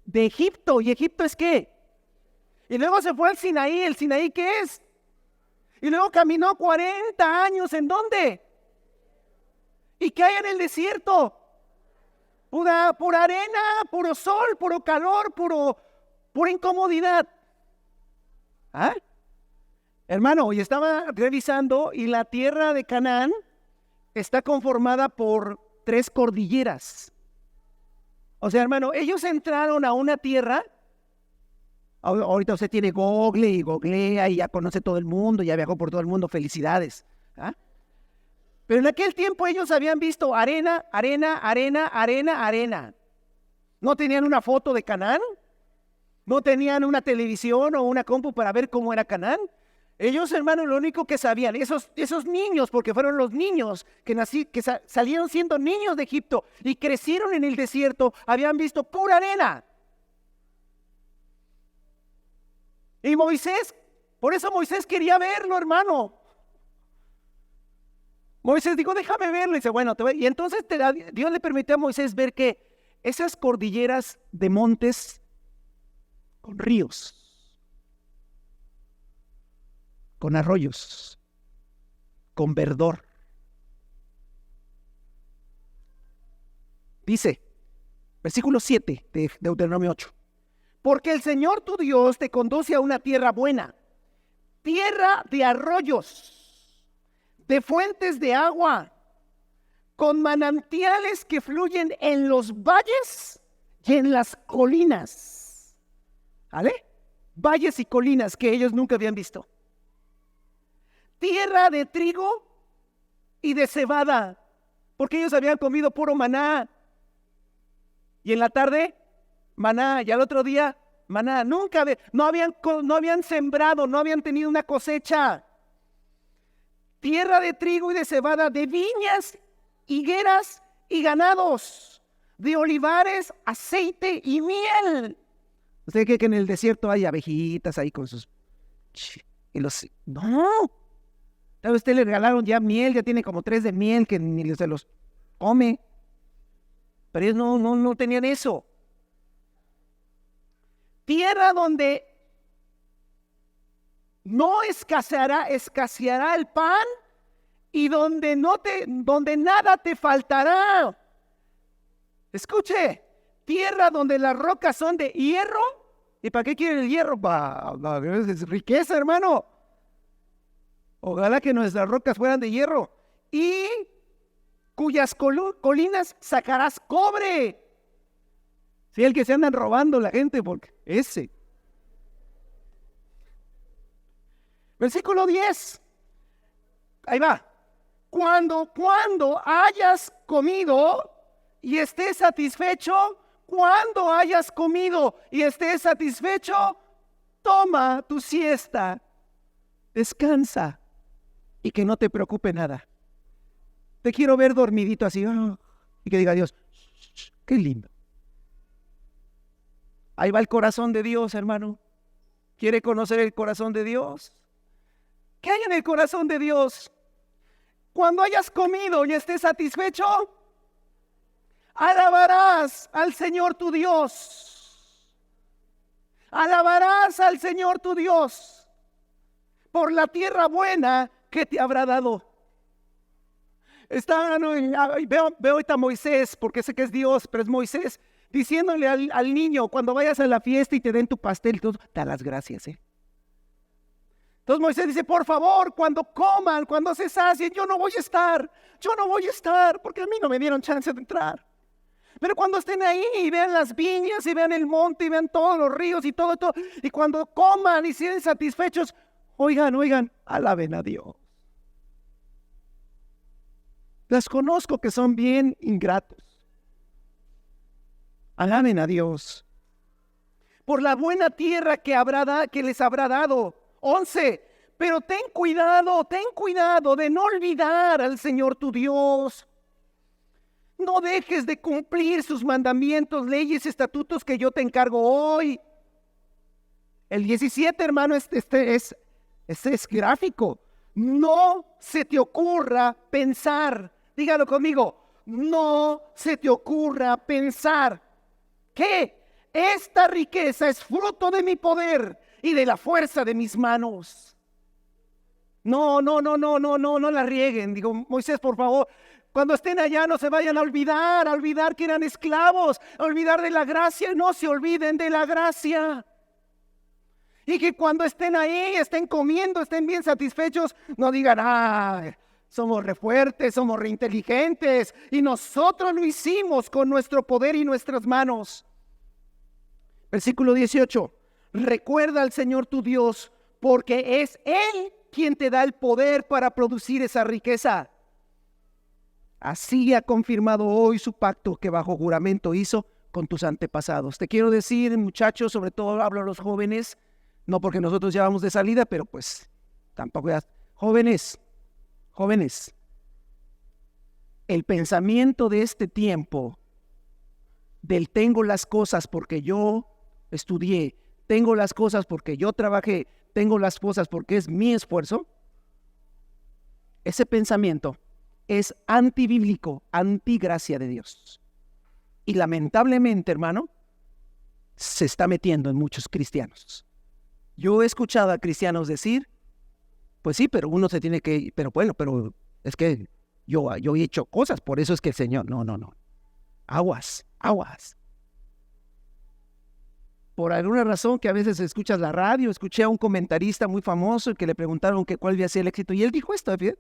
De Egipto. ¿Y Egipto es qué? Y luego se fue al Sinaí. ¿El Sinaí qué es? Y luego caminó 40 años. ¿En dónde? ¿Y qué hay en el desierto? Pura arena, puro sol, puro calor, pura incomodidad. ¿Ah? Hermano, hoy estaba revisando y la tierra de Canaán está conformada por 3 cordilleras. O sea, hermano, ellos entraron a una tierra. Ahorita usted tiene Google y googlea y ya conoce todo el mundo, ya viajó por todo el mundo, felicidades. ¿Ah? Pero en aquel tiempo ellos habían visto arena, arena, arena, arena, arena. No tenían una foto de Canaán, no tenían una televisión o una compu para ver cómo era Canaán. Ellos, hermanos, lo único que sabían, esos niños, porque fueron los niños que salieron siendo niños de Egipto y crecieron en el desierto, habían visto pura arena. Y Moisés, por eso Moisés quería verlo, hermano. Moisés dijo, déjame verlo. Y dice, bueno, y entonces Dios le permitió a Moisés ver que esas cordilleras de montes con ríos, con arroyos, con verdor. Dice, versículo 7 de Deuteronomio 8. Porque el Señor tu Dios te conduce a una tierra buena, tierra de arroyos, de fuentes de agua, con manantiales que fluyen en los valles y en las colinas. ¿Vale? Valles y colinas que ellos nunca habían visto. Tierra de trigo y de cebada, porque ellos habían comido puro maná. Y en la tarde, maná, y al otro día, maná. No habían sembrado, no habían tenido una cosecha. Tierra de trigo y de cebada, de viñas, higueras y ganados, de olivares, aceite y miel. ¿Usted cree que en el desierto hay abejitas ahí con sus... No. A usted le regalaron ya miel, ya tiene como 3 de miel que ni se los come. Pero ellos no tenían eso. Tierra donde no escaseará el pan y donde nada te faltará. Escuche, tierra donde las rocas son de hierro. ¿Y para qué quiere el hierro? Es riqueza, hermano. Ojalá que nuestras rocas fueran de hierro. Y cuyas colinas sacarás cobre. Si el que se andan robando la gente, porque ese. Versículo 10. Ahí va. Cuando hayas comido y estés satisfecho, cuando hayas comido y estés satisfecho, toma tu siesta, descansa y que no te preocupe nada. Te quiero ver dormidito así, y que diga Dios, qué lindo. Ahí va el corazón de Dios, hermano. ¿Quiere conocer el corazón de Dios? ¿Qué hay en el corazón de Dios? Cuando hayas comido y estés satisfecho, alabarás al Señor tu Dios. Alabarás al Señor tu Dios por la tierra buena que te habrá dado. Veo ahorita a Moisés, porque sé que es Dios, pero es Moisés, diciéndole al niño, cuando vayas a la fiesta y te den tu pastel, tú da las gracias, Entonces Moisés dice, por favor, cuando coman, cuando se sacien, yo no voy a estar, porque a mí no me dieron chance de entrar. Pero cuando estén ahí y vean las viñas y vean el monte y vean todos los ríos y todo, y cuando coman y sean satisfechos, oigan, alaben a Dios. Las conozco que son bien ingratos. Alaben a Dios por la buena tierra que les habrá dado. 11. Pero ten cuidado de no olvidar al Señor tu Dios. No dejes de cumplir sus mandamientos, leyes, estatutos que yo te encargo hoy. El 17, hermano, este es gráfico. No se te ocurra pensar, dígalo conmigo, no se te ocurra pensar que esta riqueza es fruto de mi poder y de la fuerza de mis manos. No la rieguen. Digo, Moisés, por favor, cuando estén allá no se vayan a olvidar que eran esclavos, a olvidar de la gracia, no se olviden de la gracia. Y que cuando estén ahí, estén comiendo, estén bien satisfechos, no digan, somos re fuertes, somos re inteligentes, y nosotros lo hicimos con nuestro poder y nuestras manos. Versículo 18, recuerda al Señor tu Dios, porque es Él quien te da el poder para producir esa riqueza. Así ha confirmado hoy su pacto que bajo juramento hizo con tus antepasados. Te quiero decir, muchachos, sobre todo hablo a los jóvenes, no porque nosotros ya vamos de salida, pero pues tampoco ya. Jóvenes, el pensamiento de este tiempo del tengo las cosas porque yo estudié, tengo las cosas porque yo trabajé, tengo las cosas porque es mi esfuerzo, ese pensamiento es antibíblico, antigracia de Dios. Y lamentablemente, hermano, se está metiendo en muchos cristianos. Yo he escuchado a cristianos decir, pues sí, pero uno se tiene que, pero es que yo he hecho cosas, por eso es que el Señor, no. Aguas. Por alguna razón que a veces escuchas la radio, escuché a un comentarista muy famoso que le preguntaron que cuál había sido el éxito, y él dijo esto, ¿bien?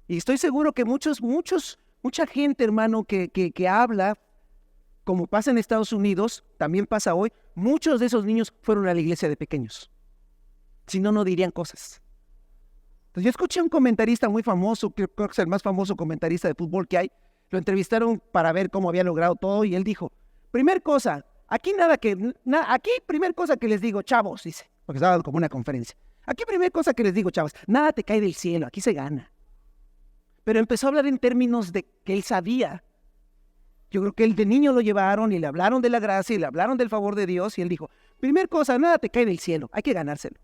Y estoy seguro que mucha gente, hermano, que habla, como pasa en Estados Unidos, también pasa hoy, muchos de esos niños fueron a la iglesia de pequeños. Si no, no dirían cosas. Entonces yo escuché a un comentarista muy famoso, creo que es el más famoso comentarista de fútbol que hay, lo entrevistaron para ver cómo había logrado todo y él dijo, primer cosa que les digo, chavos, dice, porque estaba dando como una conferencia, primer cosa que les digo, chavos, nada te cae del cielo, aquí se gana. Pero empezó a hablar en términos de que él sabía. Yo creo que él de niño lo llevaron y le hablaron de la gracia y le hablaron del favor de Dios y él dijo, primer cosa, nada te cae del cielo, hay que ganárselo.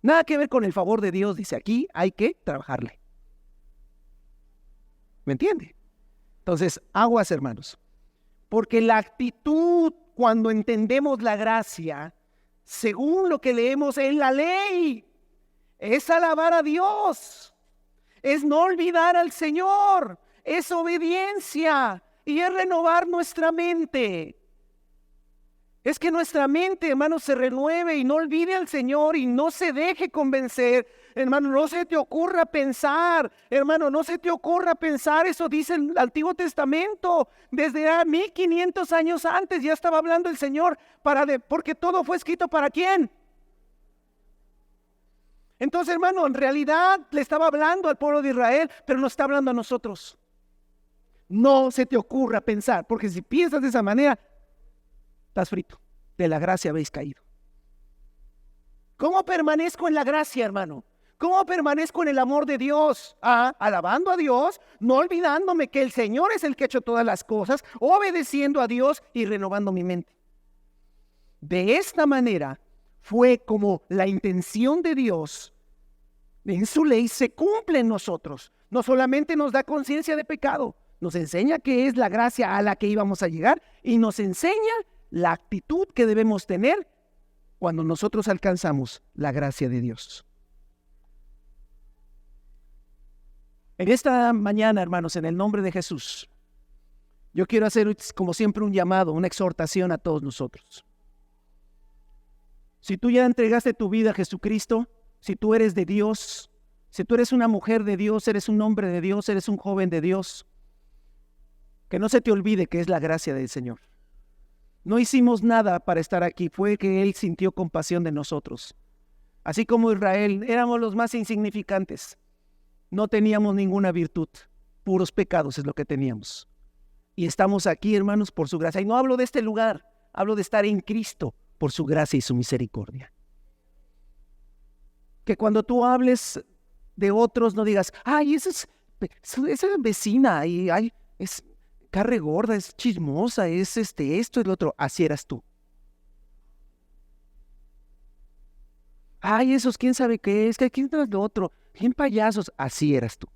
Nada que ver con el favor de Dios, dice, aquí hay que trabajarle. ¿Me entiende? Entonces, aguas, hermanos. Porque la actitud cuando entendemos la gracia, según lo que leemos en la ley, es alabar a Dios, es no olvidar al Señor, es obediencia y es renovar nuestra mente. Es que nuestra mente, hermano, se renueve y no olvide al Señor y no se deje convencer. Hermano, no se te ocurra pensar, eso dice el Antiguo Testamento. Desde 1500 años antes ya estaba hablando el Señor, porque todo fue escrito ¿para quién? Entonces, hermano, en realidad le estaba hablando al pueblo de Israel, pero no está hablando a nosotros. No se te ocurra pensar, porque si piensas de esa manera, estás frito. De la gracia habéis caído. ¿Cómo permanezco en la gracia, hermano? ¿Cómo permanezco en el amor de Dios? Alabando a Dios, no olvidándome que el Señor es el que ha hecho todas las cosas, obedeciendo a Dios y renovando mi mente. De esta manera fue como la intención de Dios en su ley se cumple en nosotros. No solamente nos da conciencia de pecado, nos enseña qué es la gracia a la que íbamos a llegar y nos enseña la actitud que debemos tener cuando nosotros alcanzamos la gracia de Dios. En esta mañana, hermanos, en el nombre de Jesús, yo quiero hacer, como siempre, un llamado, una exhortación a todos nosotros. Si tú ya entregaste tu vida a Jesucristo, si tú eres de Dios, si tú eres una mujer de Dios, eres un hombre de Dios, eres un joven de Dios, que no se te olvide que es la gracia del Señor. No hicimos nada para estar aquí, fue que Él sintió compasión de nosotros. Así como Israel, éramos los más insignificantes. No teníamos ninguna virtud, puros pecados es lo que teníamos. Y estamos aquí, hermanos, por su gracia. Y no hablo de este lugar, hablo de estar en Cristo por su gracia y su misericordia. Que cuando tú hables de otros no digas, esa vecina, y es carre gorda, es chismosa, es esto es lo otro. Así eras tú. Esos quién sabe qué es, que quién tras lo otro, bien payasos. Así eras tú.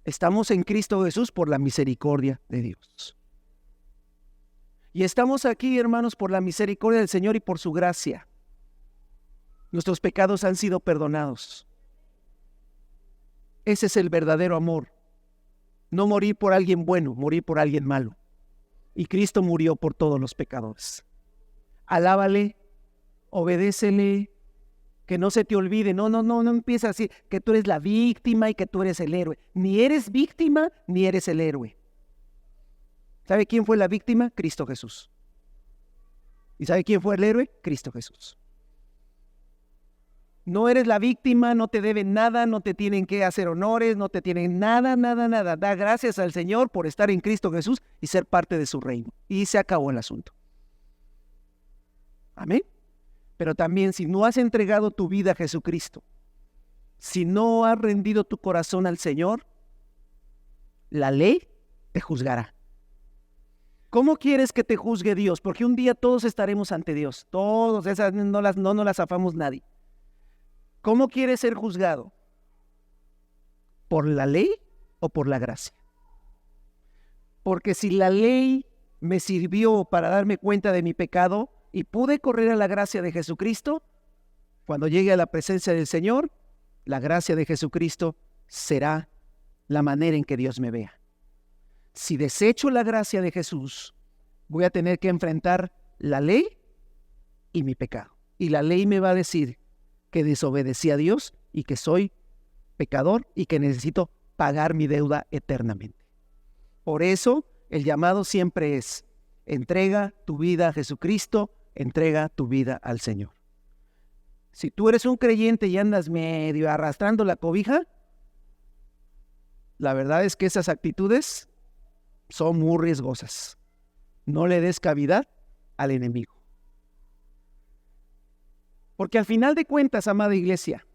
Estamos en Cristo Jesús por la misericordia de Dios. Y estamos aquí, hermanos, por la misericordia del Señor y por su gracia. Nuestros pecados han sido perdonados. Ese es el verdadero amor. No morir por alguien bueno, morir por alguien malo. Y Cristo murió por todos los pecadores. Alábale, obedécele, que no se te olvide. No empieza así, que tú eres la víctima y que tú eres el héroe. Ni eres víctima, ni eres el héroe. ¿Sabe quién fue la víctima? Cristo Jesús. ¿Y sabe quién fue el héroe? Cristo Jesús. No eres la víctima, no te deben nada, no te tienen que hacer honores, no te tienen nada. Da gracias al Señor por estar en Cristo Jesús y ser parte de su reino. Y se acabó el asunto. Amén. Pero también si no has entregado tu vida a Jesucristo, si no has rendido tu corazón al Señor, la ley te juzgará. ¿Cómo quieres que te juzgue Dios? Porque un día todos estaremos ante Dios. Todos, esas no las zafamos nadie. ¿Cómo quieres ser juzgado? ¿Por la ley o por la gracia? Porque si la ley me sirvió para darme cuenta de mi pecado y pude correr a la gracia de Jesucristo, cuando llegue a la presencia del Señor, la gracia de Jesucristo será la manera en que Dios me vea. Si desecho la gracia de Jesús, voy a tener que enfrentar la ley y mi pecado. Y la ley me va a decir que desobedecí a Dios y que soy pecador y que necesito pagar mi deuda eternamente. Por eso el llamado siempre es: entrega tu vida a Jesucristo, entrega tu vida al Señor. Si tú eres un creyente y andas medio arrastrando la cobija, la verdad es que esas actitudes son muy riesgosas. No le des cavidad al enemigo. Porque al final de cuentas, amada iglesia,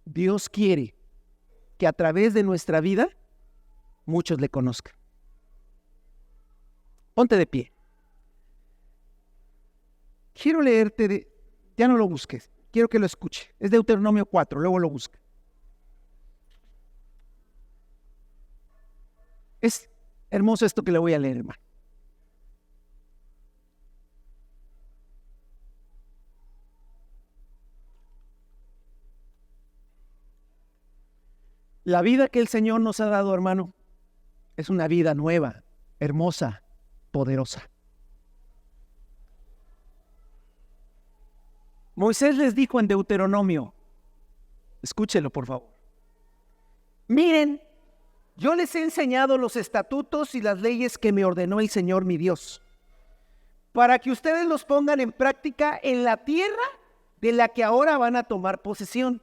Dios quiere que a través de nuestra vida muchos le conozcan. Ponte de pie. Quiero leerte, ya no lo busques, quiero que lo escuche. Es Deuteronomio 4, luego lo busca. Es hermoso esto que le voy a leer, hermano. La vida que el Señor nos ha dado, hermano, es una vida nueva, hermosa, poderosa. Moisés les dijo en Deuteronomio, escúchelo por favor: miren, yo les he enseñado los estatutos y las leyes que me ordenó el Señor mi Dios, para que ustedes los pongan en práctica en la tierra de la que ahora van a tomar posesión.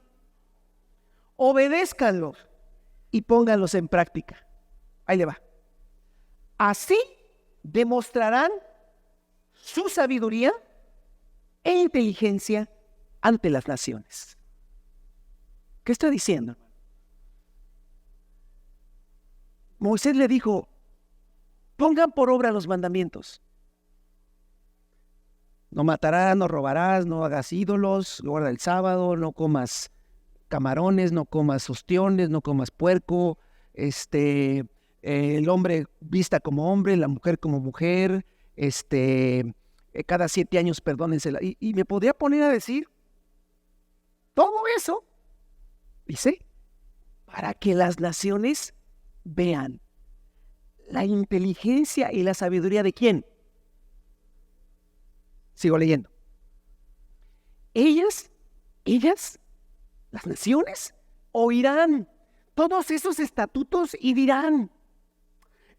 Obedézcanlos y pónganlos en práctica. Ahí le va. Así demostrarán su sabiduría e inteligencia ante las naciones. ¿Qué está diciendo? Moisés le dijo: pongan por obra los mandamientos. No matarás, no robarás, no hagas ídolos, guarda el sábado, no comas camarones, no comas ostiones, no comas puerco, el hombre vista como hombre, la mujer como mujer, cada 7 años perdónense. Y me podría poner a decir todo eso, dice, para que las naciones vean la inteligencia y la sabiduría de ¿quién? Sigo leyendo. Ellas, las naciones, oirán todos esos estatutos y dirán: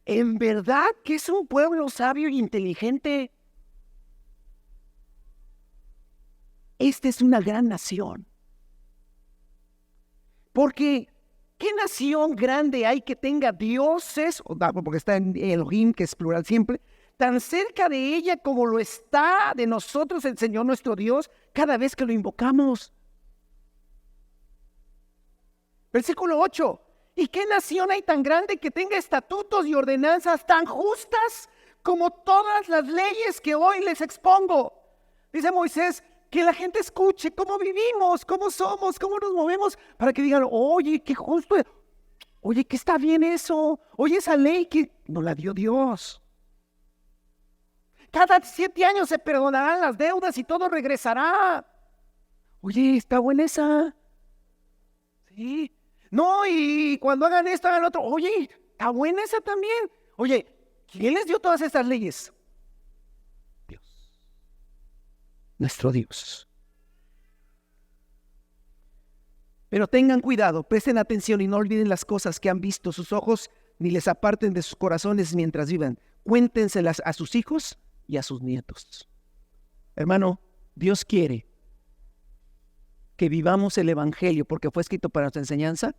en verdad que es un pueblo sabio e inteligente. Esta es una gran nación. Porque ¿qué nación grande hay que tenga dioses, porque está en Elohim, que es plural siempre, tan cerca de ella como lo está de nosotros el Señor nuestro Dios cada vez que lo invocamos? Versículo 8. ¿Y qué nación hay tan grande que tenga estatutos y ordenanzas tan justas como todas las leyes que hoy les expongo? Dice Moisés, que la gente escuche cómo vivimos, cómo somos, cómo nos movemos, para que digan: oye, qué justo, oye, que está bien eso, oye, esa ley que nos la dio Dios. Cada 7 años se perdonarán las deudas y todo regresará. Oye, está buena esa. Sí. No, y cuando hagan esto, hagan lo otro. Oye, está buena esa también. Oye, ¿quién les dio todas estas leyes? Dios. Nuestro Dios. Pero tengan cuidado, presten atención y no olviden las cosas que han visto sus ojos, ni les aparten de sus corazones mientras vivan. Cuéntenselas a sus hijos y a sus nietos. Hermano, Dios quiere que vivamos el Evangelio porque fue escrito para nuestra enseñanza.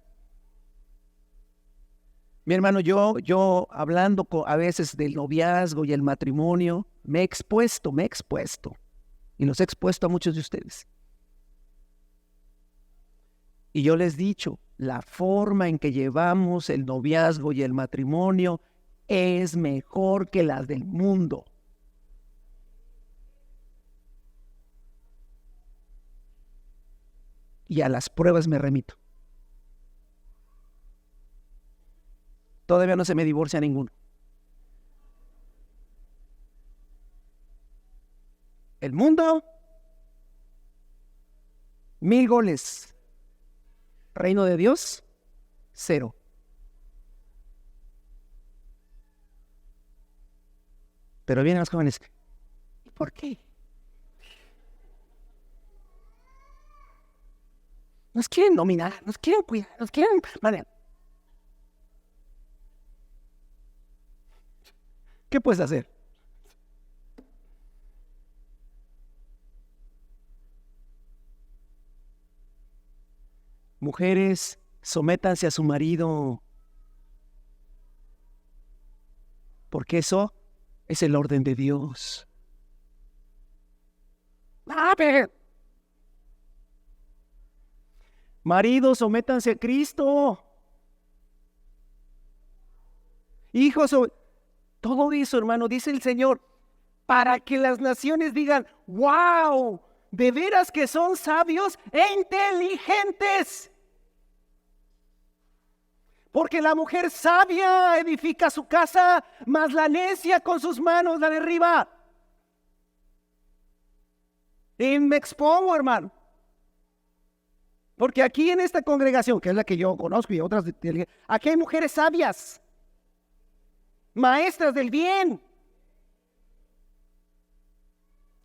Mi hermano, yo hablando a veces del noviazgo y el matrimonio, me he expuesto y los he expuesto a muchos de ustedes. Y yo les he dicho, la forma en que llevamos el noviazgo y el matrimonio es mejor que las del mundo. Y a las pruebas me remito. Todavía no se me divorcia ninguno. El mundo, 1000 goles. Reino de Dios, 0. Pero vienen los jóvenes. ¿Y por qué? Nos quieren dominar, nos quieren cuidar, nos quieren... Vale. ¿Qué puedes hacer? Mujeres, sométanse a su marido, porque eso es el orden de Dios. Maridos, sométanse a Cristo. Hijos, todo eso, hermano, dice el Señor, para que las naciones digan, wow, de veras que son sabios e inteligentes. Porque la mujer sabia edifica su casa, mas la necia con sus manos la derriba. Y me expongo, hermano. Porque aquí en esta congregación, que es la que yo conozco y otras, aquí hay mujeres sabias, maestras del bien,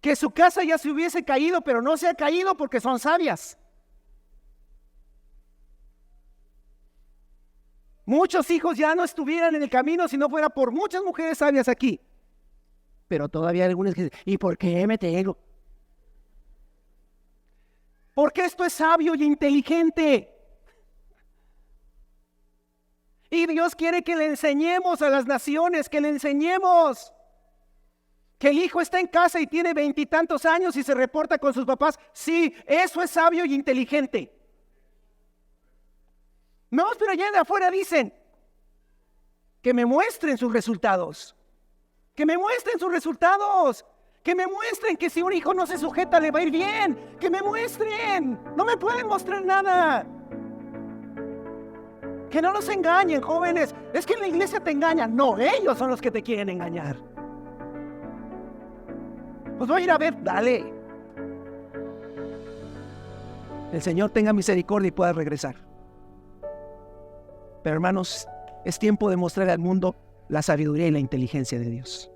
que su casa ya se hubiese caído, pero no se ha caído porque son sabias. Muchos hijos ya no estuvieran en el camino si no fuera por muchas mujeres sabias aquí. Pero todavía hay algunas que dicen, ¿y por qué me tengo? Porque esto es sabio y inteligente. Y Dios quiere que le enseñemos a las naciones, que le enseñemos que el hijo está en casa y tiene 20 y tantos años y se reporta con sus papás. Sí, eso es sabio y inteligente. No, pero allá de afuera dicen que me muestren sus resultados. Que me muestren sus resultados. Que me muestren que si un hijo no se sujeta le va a ir bien. Que me muestren. No me pueden mostrar nada. Que no los engañen, jóvenes. Es que en la iglesia te engañan. No, ellos son los que te quieren engañar. Pues voy a ir a ver, dale. El Señor tenga misericordia y pueda regresar. Pero hermanos, es tiempo de mostrar al mundo la sabiduría y la inteligencia de Dios.